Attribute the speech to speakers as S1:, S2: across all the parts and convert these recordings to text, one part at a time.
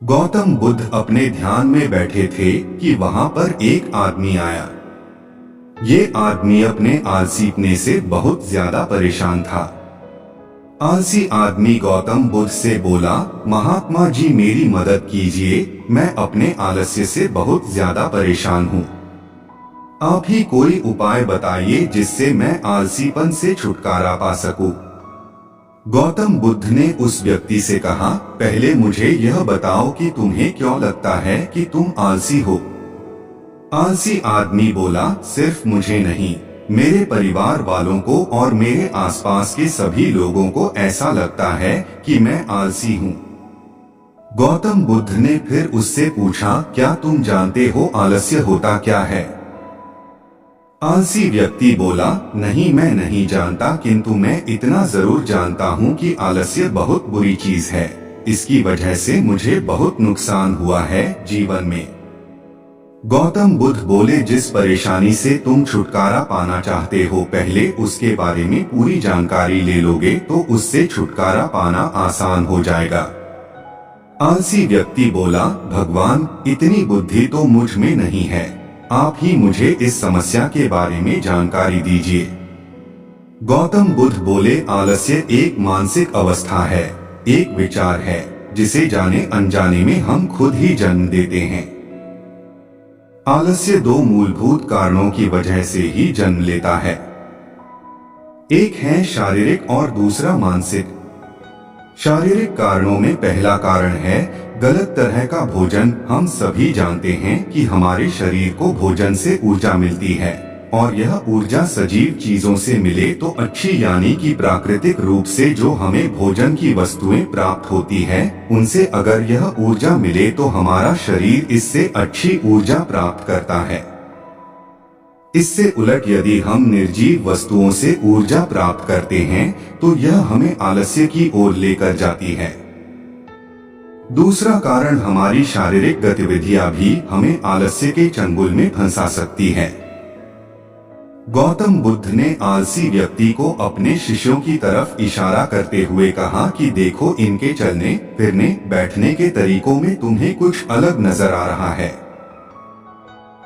S1: गौतम बुद्ध अपने ध्यान में बैठे थे कि वहां पर एक आदमी आया। ये आदमी अपने आलसीपने से बहुत ज्यादा परेशान था। आलसी आदमी गौतम बुद्ध से बोला, महात्मा जी मेरी मदद कीजिए, मैं अपने आलस्य से बहुत ज्यादा परेशान हूँ। आप ही कोई उपाय बताइए जिससे मैं आलसीपन से छुटकारा पा सकूं। गौतम बुद्ध ने उस व्यक्ति से कहा, पहले मुझे यह बताओ कि तुम्हें क्यों लगता है कि तुम आलसी हो। आलसी आदमी बोला, सिर्फ मुझे नहीं, मेरे परिवार वालों को और मेरे आसपास के सभी लोगों को ऐसा लगता है कि मैं आलसी हूँ। गौतम बुद्ध ने फिर उससे पूछा, क्या तुम जानते हो आलस्य होता क्या है? आलसी व्यक्ति बोला, नहीं मैं नहीं जानता, किंतु मैं इतना जरूर जानता हूँ कि आलस्य बहुत बुरी चीज है। इसकी वजह से मुझे बहुत नुकसान हुआ है जीवन में। गौतम बुद्ध बोले, जिस परेशानी से तुम छुटकारा पाना चाहते हो पहले उसके बारे में पूरी जानकारी ले लोगे तो उससे छुटकारा पाना आसान हो जाएगा। आलसी व्यक्ति बोला, भगवान इतनी बुद्धि तो मुझ में नहीं है, आप ही मुझे इस समस्या के बारे में जानकारी दीजिए। गौतम बुद्ध बोले, आलस्य एक मानसिक अवस्था है, एक विचार है जिसे जाने अनजाने में हम खुद ही जन्म देते हैं। आलस्य दो मूलभूत कारणों की वजह से ही जन्म लेता है, एक है शारीरिक और दूसरा मानसिक। शारीरिक कारणों में पहला कारण है गलत तरह का भोजन। हम सभी जानते हैं कि हमारे शरीर को भोजन से ऊर्जा मिलती है और यह ऊर्जा सजीव चीजों से मिले तो अच्छी, यानी कि प्राकृतिक रूप से जो हमें भोजन की वस्तुएं प्राप्त होती है उनसे अगर यह ऊर्जा मिले तो हमारा शरीर इससे अच्छी ऊर्जा प्राप्त करता है। इससे उलट यदि हम निर्जीव वस्तुओं से ऊर्जा प्राप्त करते हैं तो यह हमें आलस्य की ओर लेकर जाती है। दूसरा कारण हमारी शारीरिक गतिविधियां भी हमें आलस्य के चंगुल में फंसा सकती है। गौतम बुद्ध ने आलसी व्यक्ति को अपने शिष्यों की तरफ इशारा करते हुए कहा कि देखो, इनके चलने फिरने बैठने के तरीकों में तुम्हें कुछ अलग नजर आ रहा है।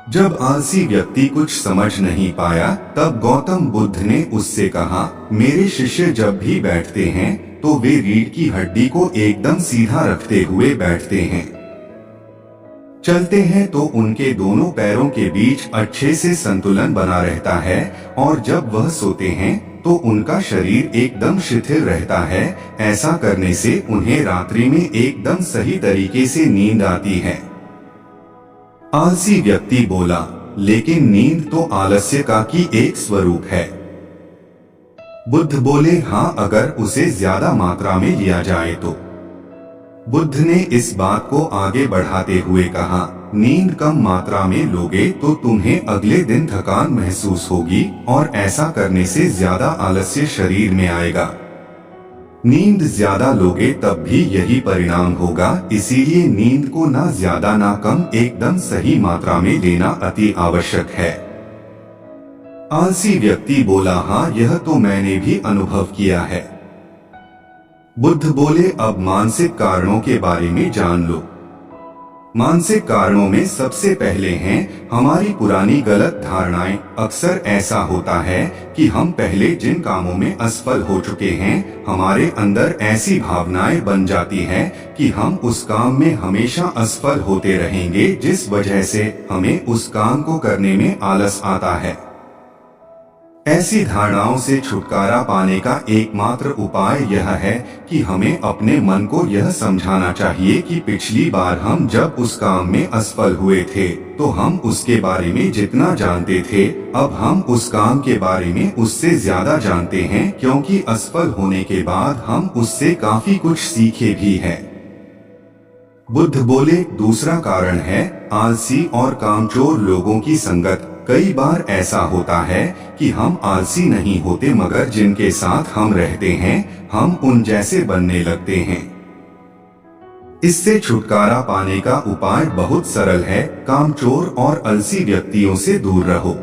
S1: जब आलसी व्यक्ति कुछ समझ नहीं पाया तब गौतम बुद्ध ने उससे कहा, मेरे शिष्य जब भी बैठते हैं तो वे रीढ़ की हड्डी को एकदम सीधा रखते हुए बैठते हैं। चलते हैं तो उनके दोनों पैरों के बीच अच्छे से संतुलन बना रहता है और जब वह सोते हैं तो उनका शरीर एकदम शिथिल रहता है। ऐसा करने से उन्हें रात्रि में एकदम सही तरीके से नींद आती है। आलसी व्यक्ति बोला, लेकिन नींद तो आलस्य का की एक स्वरूप है। बुद्ध बोले, हाँ, अगर उसे ज्यादा मात्रा में लिया जाए तो। बुद्ध ने इस बात को आगे बढ़ाते हुए कहा, नींद कम मात्रा में लोगे तो तुम्हें अगले दिन थकान महसूस होगी और ऐसा करने से ज्यादा आलस्य शरीर में आएगा। नींद ज्यादा लोगे तब भी यही परिणाम होगा, इसीलिए नींद को ना ज्यादा ना कम, एकदम सही मात्रा में लेना अति आवश्यक है। आलसी व्यक्ति बोला, हाँ, यह तो मैंने भी अनुभव किया है। बुद्ध बोले, अब मानसिक कारणों के बारे में जान लो। मानसिक कारणों में सबसे पहले हैं हमारी पुरानी गलत धारणाएं। अक्सर ऐसा होता है कि हम पहले जिन कामों में असफल हो चुके हैं, हमारे अंदर ऐसी भावनाएं बन जाती है कि हम उस काम में हमेशा असफल होते रहेंगे, जिस वजह से हमें उस काम को करने में आलस आता है। ऐसी धारणाओं से छुटकारा पाने का एकमात्र उपाय यह है कि हमें अपने मन को यह समझाना चाहिए कि पिछली बार हम जब उस काम में असफल हुए थे तो हम उसके बारे में जितना जानते थे, अब हम उस काम के बारे में उससे ज्यादा जानते हैं, क्योंकि असफल होने के बाद हम उससे काफी कुछ सीखे भी हैं। बुद्ध बोले, दूसरा कारण है आलसी और कामचोर लोगों की संगत। कई बार ऐसा होता है कि हम आलसी नहीं होते, मगर जिनके साथ हम रहते हैं हम उन जैसे बनने लगते हैं। इससे छुटकारा पाने का उपाय बहुत सरल है, कामचोर और आलसी व्यक्तियों से दूर रहो।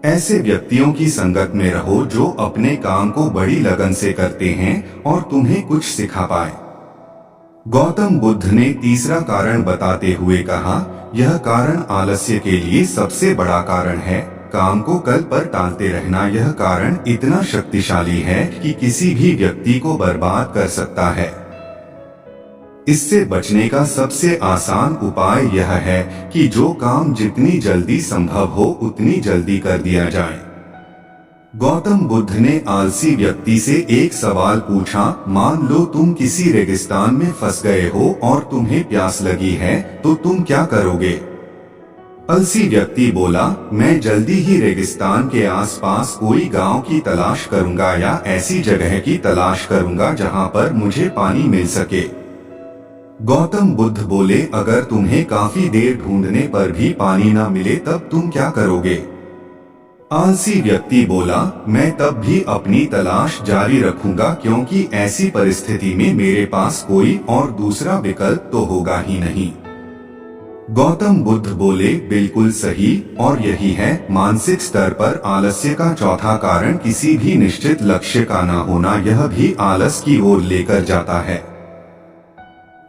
S1: ऐसे व्यक्तियों की संगत में रहो जो अपने काम को बड़ी लगन से करते हैं और तुम्हें कुछ सिखा पाए। गौतम बुद्ध ने तीसरा कारण बताते हुए कहा, यह कारण आलस्य के लिए सबसे बड़ा कारण है। काम को कल पर टालते रहना यह कारण इतना शक्तिशाली है कि किसी भी व्यक्ति को बर्बाद कर सकता है। इससे बचने का सबसे आसान उपाय यह है कि जो काम जितनी जल्दी संभव हो उतनी जल्दी कर दिया जाए। गौतम बुद्ध ने आलसी व्यक्ति से एक सवाल पूछा, मान लो तुम किसी रेगिस्तान में फंस गए हो और तुम्हें प्यास लगी है, तो तुम क्या करोगे? आलसी व्यक्ति बोला, मैं जल्दी ही रेगिस्तान के आसपास कोई गांव की तलाश करूंगा या ऐसी जगह की तलाश करूंगा जहां पर मुझे पानी मिल सके। गौतम बुद्ध बोले, अगर तुम्हें काफी देर ढूंढने पर भी पानी न मिले तब तुम क्या करोगे? आलसी व्यक्ति बोला, मैं तब भी अपनी तलाश जारी रखूंगा क्योंकि ऐसी परिस्थिति में मेरे पास कोई और दूसरा विकल्प तो होगा ही नहीं। गौतम बुद्ध बोले, बिल्कुल सही, और यही है मानसिक स्तर पर आलस्य का चौथा कारण किसी भी निश्चित लक्ष्य का न होना, यह भी आलस की ओर लेकर जाता है।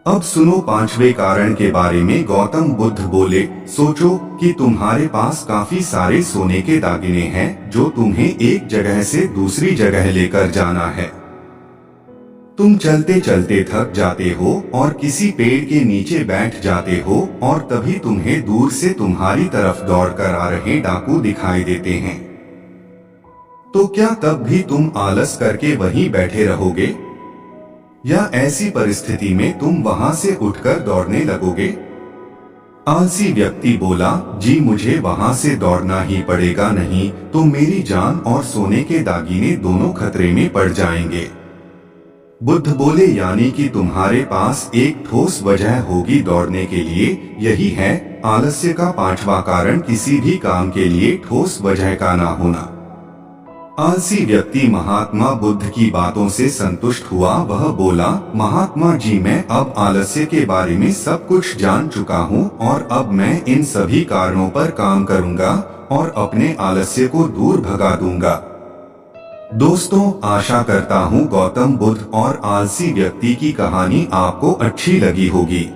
S1: अब सुनो पांचवें कारण के बारे में। गौतम बुद्ध बोले, सोचो कि तुम्हारे पास काफी सारे सोने के दागिने हैं जो तुम्हें एक जगह से दूसरी जगह लेकर जाना है। तुम चलते चलते थक जाते हो और किसी पेड़ के नीचे बैठ जाते हो और तभी तुम्हें दूर से तुम्हारी तरफ दौड़कर आ रहे डाकू दिखाई देते हैं। तो क्या तब भी तुम आलस करके वहीं बैठे रहोगे या ऐसी परिस्थिति में तुम वहां से उठकर दौड़ने लगोगे? आलसी व्यक्ति बोला, जी मुझे वहां से दौड़ना ही पड़ेगा, नहीं तो मेरी जान और सोने के दागिने दोनों खतरे में पड़ जाएंगे। बुद्ध बोले, यानी कि तुम्हारे पास एक ठोस वजह होगी दौड़ने के लिए। यही है आलस्य का पांचवा कारण, किसी भी काम के लिए ठोस वजह का ना होना। आलसी व्यक्ति महात्मा बुद्ध की बातों से संतुष्ट हुआ। वह बोला, महात्मा जी, मैं अब आलस्य के बारे में सब कुछ जान चुका हूँ और अब मैं इन सभी कारणों पर काम करूँगा और अपने आलस्य को दूर भगा दूंगा। दोस्तों, आशा करता हूँ गौतम बुद्ध और आलसी व्यक्ति की कहानी आपको अच्छी लगी होगी।